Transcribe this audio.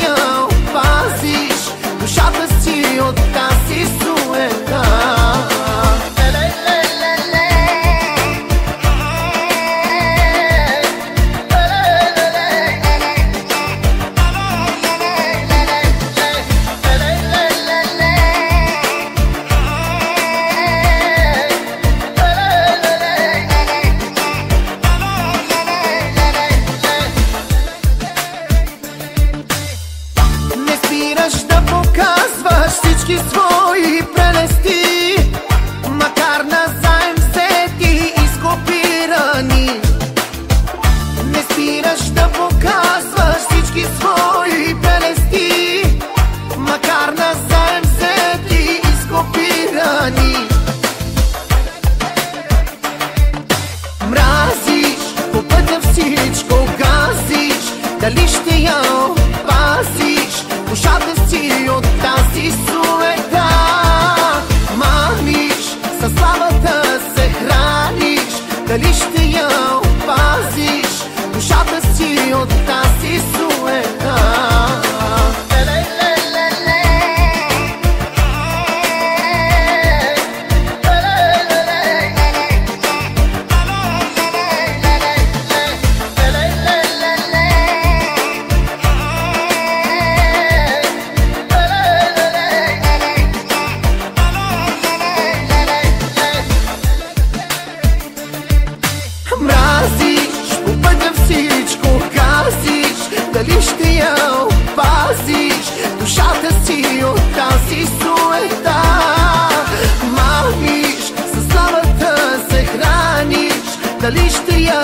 я пазиш душата си от тази суета. Да показваш всички свои прелести, макар назаем взети и скопирани. Не спираш да показваш всички свои прелести, макар назаем взети и скопирани. Мразиш по пътя всичко газиш, дали ще я опазиш душата си от тази суета. Маниш, със славата се храниш, дали ще я опазиш душата си от тази суета. Мразиш, по пътя всичко газиш, дали ще я опазиш душата си от тази суета. Маниш, със славата се храниш, дали ще я